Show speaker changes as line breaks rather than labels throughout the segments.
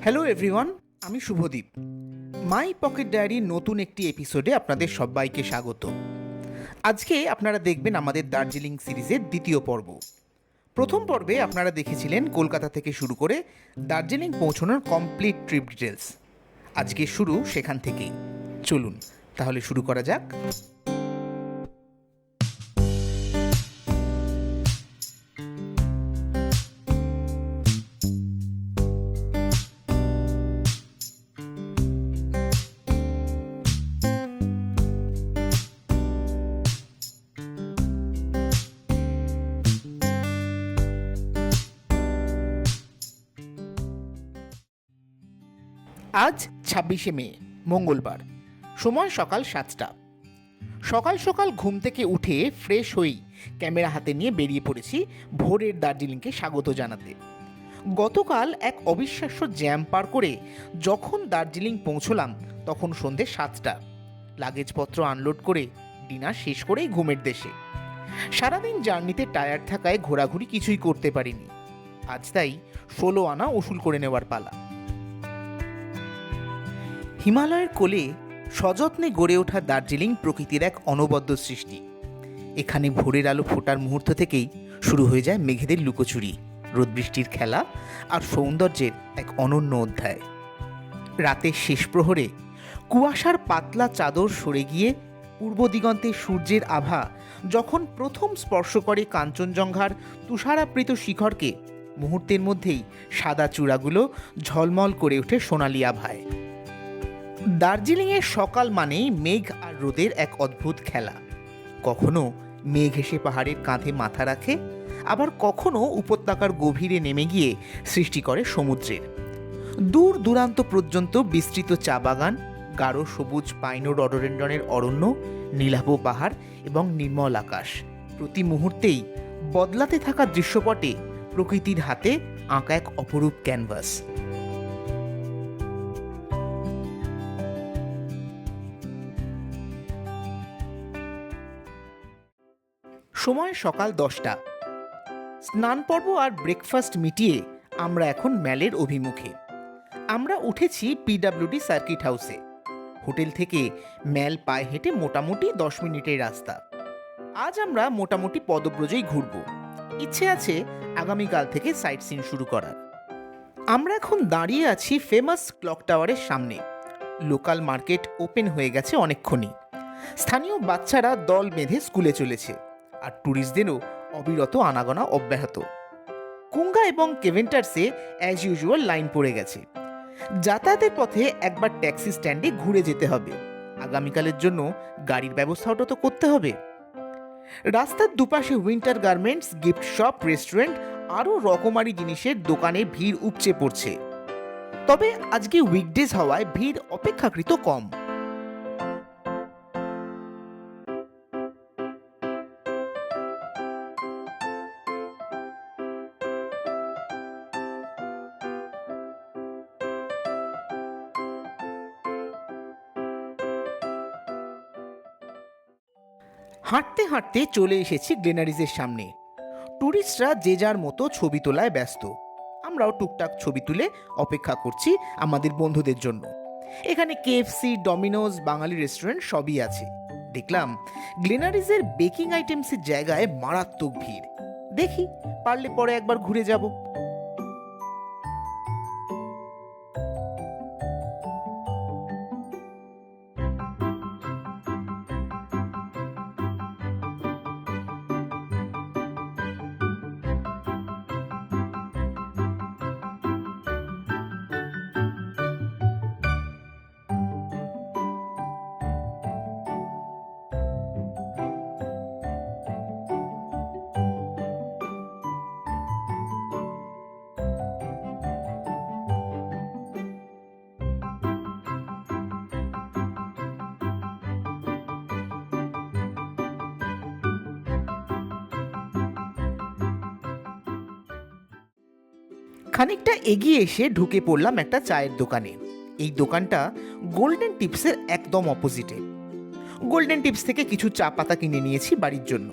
Hello everyone, আমি Subhadip. My pocket ডায়েরির নতুন একটি এপিসোডে আপনাদের সবাইকে স্বাগত। আজকে আপনারা দেখবেন আমাদের দার্জিলিং সিরিজের দ্বিতীয় পর্ব। প্রথম পর্বে আপনারা দেখেছিলেন কলকাতা থেকে শুরু করে দার্জিলিং পৌঁছানোর কমপ্লিট ট্রিপ ডিটেলস। আজকে শুরু সেখান থেকেই। চলুন তাহলে শুরু করা যাক। আজ 26শে মে, মঙ্গলবার। সময় সকাল 7টা। সকাল সকাল ঘুম থেকে উঠে ফ্রেশ হয়েই ক্যামেরা হাতে নিয়ে বেরিয়ে পড়েছি ভোরের দার্জিলিংকে স্বাগত জানাতে। গতকাল এক অবিশ্বাস্য জ্যাম পার করে যখন দার্জিলিং পৌঁছলাম তখন সন্ধে 7টা। লাগেজপত্র আনলোড করে ডিনার শেষ করেই ঘুমের দেশে। সারাদিন জার্নিতে টায়ার্ড থাকায় ঘোরাঘুরি কিছুই করতে পারিনি। আজ তাই 16 আনা উসুল করে নেওয়ার পালা। হিমালয়ের কোলে সযত্নে গড়ে ওঠা দার্জিলিং প্রকৃতির এক অনবদ্য সৃষ্টি। এখানে ভোরের আলো ফোটার মুহূর্ত থেকেই শুরু হয়ে যায় মেঘেদের লুকোচুরি, রোদ বৃষ্টির খেলা আর সৌন্দর্যের এক অনন্য অধ্যায়। রাতের শেষ প্রহরে কুয়াশার পাতলা চাদর সরে গিয়ে পূর্ব দিগন্তে সূর্যের আভা যখন প্রথম স্পর্শ করে কাঞ্চনজঙ্ঘার তুষারাবৃত শিখরকে, মুহূর্তের মধ্যেই সাদা চূড়াগুলো ঝলমল করে ওঠে সোনালি আভায়। দার্জিলিংয়ের সকাল মানেই মেঘ আর রোদের এক অদ্ভুত খেলা। কখনো মেঘ এসে পাহাড়ের কাঁধে মাথা রাখে, আবার কখনো উপত্যকার গভীরে নেমে গিয়ে সৃষ্টি করে সমুদ্রের। দূর দূরান্ত পর্যন্ত বিস্তৃত চা বাগান, গাঢ় সবুজ পাইন ও রডোডেন্ড্রনের অরণ্য, নীলাভ পাহাড় এবং নির্মল আকাশ প্রতি মুহূর্তেই বদলাতে থাকা দৃশ্যপটে প্রকৃতির হাতে আঁকা এক অপরূপ ক্যানভাস। সময় সকাল 10টা। স্নান পর্ব আর ব্রেকফাস্ট মিটিয়ে আমরা এখন ম্যালের অভিমুখে। আমরা উঠেছি পিডব্লিউডি সার্কিট হাউসে। হোটেল থেকে ম্যাল পায়ে হেঁটে মোটামুটি 10 মিনিটের রাস্তা। আজ আমরা মোটামুটি পদব্রজেই ঘুরব। ইচ্ছে আছে আগামীকাল থেকে সাইট সিন শুরু করার। আমরা এখন দাঁড়িয়ে আছি ফেমাস ক্লক টাওয়ারের সামনে। লোকাল মার্কেট ওপেন হয়ে গেছে অনেকক্ষণই। স্থানীয় বাচ্চারা দল বেঁধে স্কুলে চলেছে, আর ট্যুরিস্টদেরও অবিরত আনাগোনা অব্যাহত। কুঙ্গা এবং কেভেন্টার্সে অ্যাজ ইউজুয়াল লাইন পড়ে গেছে। যাতায়াতের পথে একবার ট্যাক্সি স্ট্যান্ডে ঘুরে যেতে হবে। আগামীকালের জন্য গাড়ির ব্যবস্থাটা তো করতে হবে। রাস্তার দুপাশে winter garments, gift shop, restaurant আরও রকমারি জিনিসের দোকানে ভিড় উপচে পড়ছে। তবে আজকে উইকডেজ হওয়ায় ভিড় অপেক্ষাকৃত কম। হাঁটতে হাঁটতে চলে এসেছি গ্লেনারিজের সামনে। ট্যুরিস্টরা যে যার মতো ছবি তোলায় ব্যস্ত। আমরাও টুকটাক ছবি তুলে অপেক্ষা করছি আমাদের বন্ধুদের জন্য। এখানে কেএফসি, ডমিনোজ, বাঙালি রেস্টুরেন্ট সবই আছে। দেখলাম গ্লেনারিজের বেকিং আইটেমসের জায়গায় মারাত্মক ভিড়। দেখি পারলে পরে একবার ঘুরে যাব। খানিকটা এগিয়ে এসে ঢুকে পড়লাম একটা চায়ের দোকানে। এই দোকানটা গোল্ডেন টিপসের একদম অপোজিটে। গোল্ডেন টিপস থেকে কিছু চা পাতা কিনে নিয়েছি বাড়ির জন্য।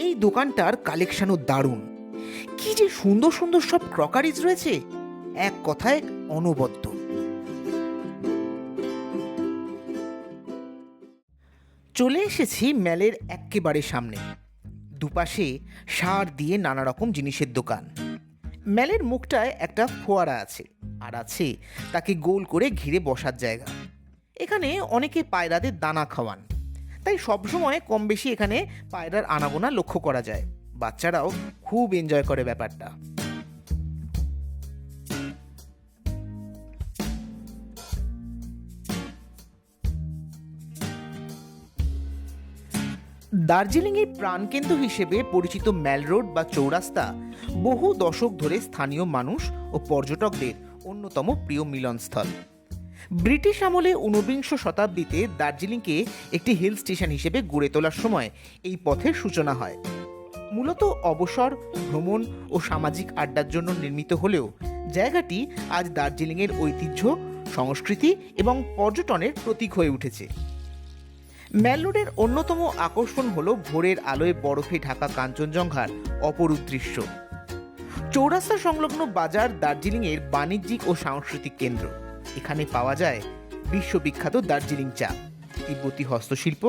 এই দোকানটার কালেকশনও দারুণ। কি যে সুন্দর সুন্দর সব ক্রকারিজ রয়েছে, এক কথায় অনবদ্য। চলে এসেছি ম্যালের এক্কেবারে সামনে। দুপাশে সার দিয়ে নানা রকম জিনিসের দোকান। ম্যালের মুখটায় একটা ফোয়ারা আছে, আর আছে তাকে গোল করে ঘিরে বসার জায়গা। এখানে অনেকে পায়রাদের দানা খাওয়ান, তাই সবসময় কম বেশি এখানে পায়রার আনাগোনা লক্ষ্য করা যায়। বাচ্চারাও খুব এনজয় করে ব্যাপারটা। দার্জিলিংয়ের প্রাণকেন্দ্র হিসেবে পরিচিত ম্যাল রোড বা চৌরাস্তা বহু দশক ধরে স্থানীয় মানুষ ও পর্যটকদের অন্যতম প্রিয় মিলনস্থল। ব্রিটিশ আমলে ঊনবিংশ শতাব্দীতে দার্জিলিংকে একটি হিল স্টেশন হিসেবে গড়ে তোলার সময় এই পথের সূচনা হয়। মূলত অবসর, ভ্রমণ ও সামাজিক আড্ডার জন্য নির্মিত হলেও জায়গাটি আজ দার্জিলিংয়ের ঐতিহ্য, সংস্কৃতি এবং পর্যটনের প্রতীক হয়ে উঠেছে। ম্যাল রোডের অন্যতম আকর্ষণ হল ভোরের আলোয় বরফে ঢাকা কাঞ্চনজঙ্ঘার অপরূপ দৃশ্য। চৌরাস্তা সংলগ্ন বাজার দার্জিলিংয়ের বাণিজ্যিক ও সাংস্কৃতিক কেন্দ্র। এখানে পাওয়া যায় বিশ্ববিখ্যাত দার্জিলিং চা, তিব্বতী হস্তশিল্প,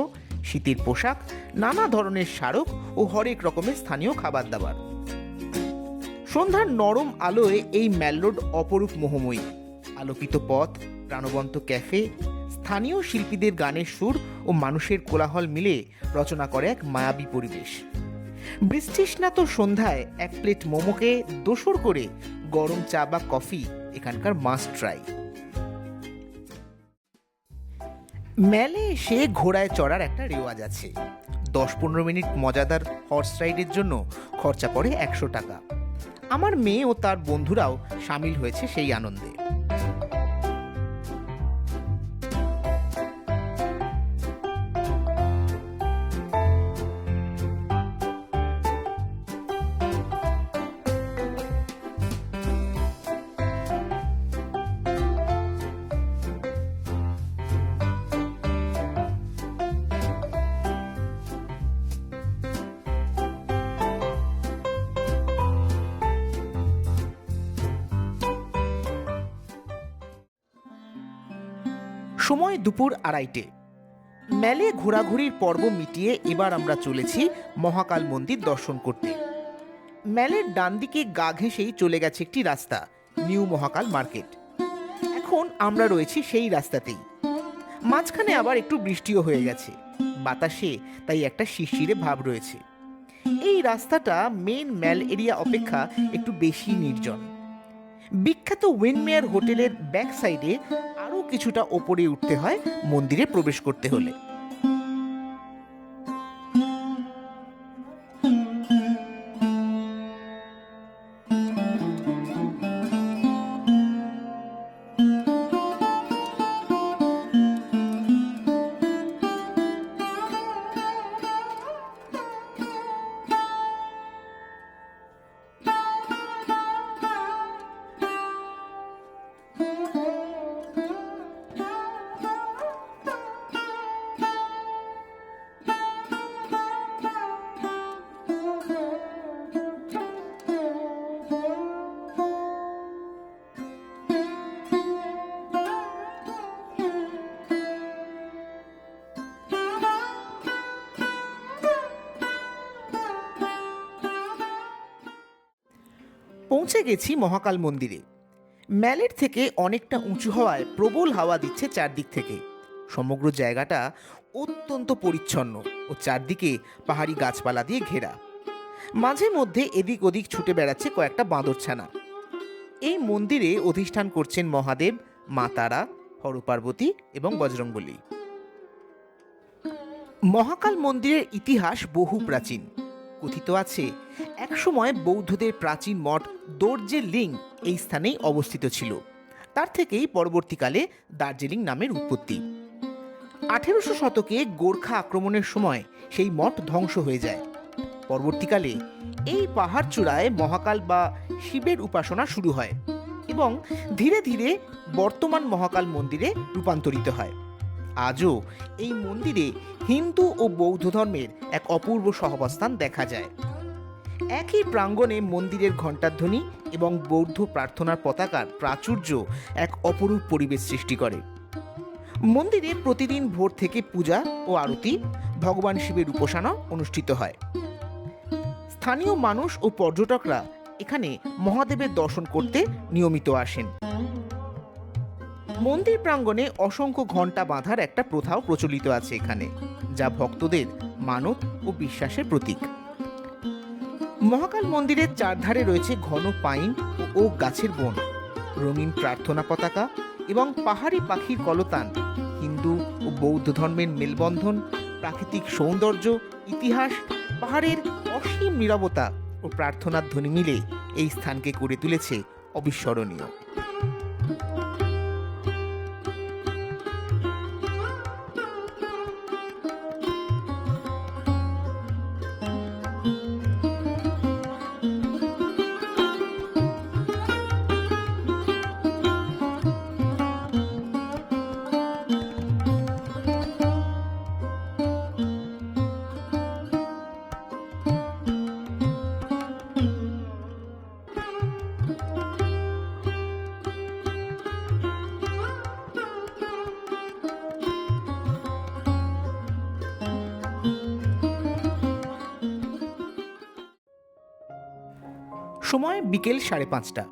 শীতের পোশাক, নানা ধরনের স্মারক ও হরেক রকমের স্থানীয় খাবার দাবার। সন্ধ্যার নরম আলোয় এই ম্যাল রোড অপরূপ মোহময়ী। আলোকিত পথ, প্রাণবন্ত ক্যাফে, স্থানীয় শিল্পীদের গানের সুর ও মানুষের কোলাহল মিলে রচনা করে এক মায়াবী পরিবেশ। বৃষ্টিস্নাত সন্ধ্যায় এক প্লেট মোমোকে দোসর করে গরম চা বা কফি এখানকার মাস্ট ট্রাই। ম্যালে এসে ঘোড়ায় চড়ার একটা রেওয়াজ আছে। 10-15 মিনিট মজাদার হর্স রাইডের জন্য খরচা পড়ে 100 টাকা। আমার মেয়ে ও তার বন্ধুরাও সামিল হয়েছে সেই আনন্দে। সময় দুপুর 2:30। ম্যালে ঘোরাঘুরির পর্ব মিটিয়ে এবার আমরা চলেছি মহাকাল মন্দির দর্শন করতে। ম্যালের ডান দিকে গা ঘেঁষেই চলে গেছে একটি রাস্তা, নিউ মহাকাল মার্কেট। এখন আমরা রয়েছি সেই রাস্তাতেই। মাঝখানে আবার একটু বৃষ্টিও হয়ে গেছে, বাতাসে তাই একটা শিরশিরে ভাব রয়েছে। এই রাস্তাটা মেন ম্যাল এরিয়া অপেক্ষা একটু বেশি নির্জন। বিখ্যাত উইন্ডমেয়ার হোটেলের ব্যাক সাইডে আরও কিছুটা ওপরে উঠতে হয় মন্দিরে প্রবেশ করতে হলে। পৌঁছে গেছি মহাকাল মন্দিরে। ম্যালের থেকে অনেকটা উঁচু হওয়ায় প্রবল হাওয়া দিচ্ছে চারদিক থেকে। সমগ্র জায়গাটা অত্যন্ত পরিচ্ছন্ন ও চারদিকে পাহাড়ি গাছপালা দিয়ে ঘেরা। মাঝে মধ্যে এদিক ওদিক ছুটে বেড়াচ্ছে কয়েকটা বাঁদরছানা। এই মন্দিরে অধিষ্ঠান করছেন মহাদেব, মা তারা, হরপার্বতী এবং বজরংবলী। মহাকাল মন্দিরের ইতিহাস বহু প্রাচীন। কথিত আছে একসময় বৌদ্ধদের প্রাচীন মঠ দর্জে লিং এই স্থানেই অবস্থিত ছিল। তার থেকেই পরবর্তীকালে দার্জিলিং নামের উৎপত্তি। 1800 শতকে গোর্খা আক্রমণের সময় সেই মঠ ধ্বংস হয়ে যায়। পরবর্তীকালে এই পাহাড় চূড়ায় মহাকাল বা শিবের উপাসনা শুরু হয় এবং ধীরে ধীরে বর্তমান মহাকাল মন্দিরে রূপান্তরিত হয়। আজও এই মন্দিরে হিন্দু ও বৌদ্ধ ধর্মের এক অপূর্ব সহাবস্থান দেখা যায়। একই প্রাঙ্গণে মন্দিরের ঘণ্টাধ্বনি এবং বৌদ্ধ প্রার্থনার পতাকার প্রাচুর্য এক অপরূপ পরিবেশ সৃষ্টি করে। মন্দিরে প্রতিদিন ভোর থেকে পূজা ও আরতি, ভগবান শিবের উপাসনা অনুষ্ঠিত হয়। স্থানীয় মানুষ ও পর্যটকরা এখানে মহাদেবের দর্শন করতে নিয়মিত আসেন। মন্দির প্রাঙ্গণে অসংখ্য ঘণ্টা বাঁধার একটা প্রথাও প্রচলিত আছে এখানে, যা ভক্তদের মানত ও বিশ্বাসের প্রতীক। মহাকাল মন্দিরের চারধারে রয়েছে ঘন পাইন ও ওক গাছের বন, রঙিন প্রার্থনা পতাকা এবং পাহাড়ি পাখির কলতান। হিন্দু ও বৌদ্ধ ধর্মের মেলবন্ধন, প্রাকৃতিক সৌন্দর্য, ইতিহাস, পাহাড়ের অসীম নীরবতা ও প্রার্থনার ধ্বনি মিলে এই স্থানকে করে তুলেছে অবিস্মরণীয়। সময় বিকেল 5:30।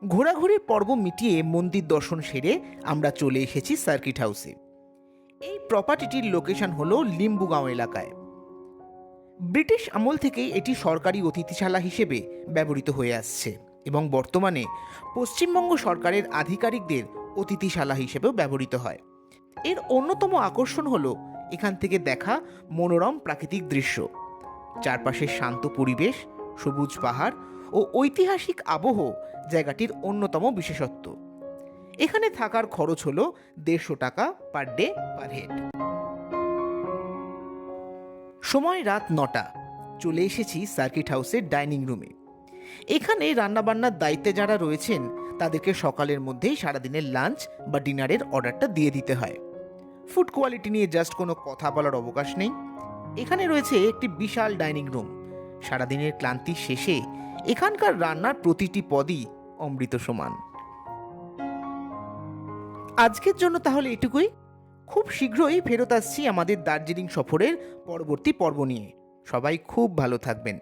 ঘোরাঘুরির পর্ব মিটিয়ে মন্দির দর্শন সেরে আমরা চলে এসেছি সার্কিট হাউসে। এই প্রপার্টিটির লোকেশন হলো লিম্বুগাঁও এলাকায়। ব্রিটিশ আমল থেকেই এটি সরকারি অতিথিশালা হিসেবে ব্যবহৃত হয়ে আসছে এবং বর্তমানে পশ্চিমবঙ্গ সরকারের আধিকারিকদের অতিথিশালা হিসেবেও ব্যবহৃত হয়। এর অন্যতম আকর্ষণ হলো এখান থেকে দেখা মনোরম প্রাকৃতিক দৃশ্য, চারপাশের শান্ত পরিবেশ, সবুজ পাহাড় ও ঐতিহাসিক আবহ জায়গাটির অন্যতম বিশেষত্ব। এখানে থাকার খরচ হলো 150 টাকা পার ডে পার হেড। সময় রাত 9টা। চলে এসেছি সার্কিট হাউসের ডাইনিং রুমে। এখানে রান্নাবান্নার দায়িত্বে যারা রয়েছেন তাদেরকে সকালের মধ্যেই সারাদিনের লাঞ্চ বা ডিনারের অর্ডারটা দিয়ে দিতে হয়। ফুড কোয়ালিটি নিয়ে জাস্ট কোনো কথা বলার অবকাশ নেই। এখানে রয়েছে একটি বিশাল ডাইনিং রুম। সারাদিনের ক্লান্তি শেষে এখানকার রান্নার প্রতিটি পদই অমৃত সমান। আজকের জন্য তাহলে এটুকুই। খুব শীঘ্রই ফেরত আসছি আমাদের দার্জিলিং সফরের পরবর্তী পর্ব নিয়ে। সবাই খুব ভালো থাকবেন।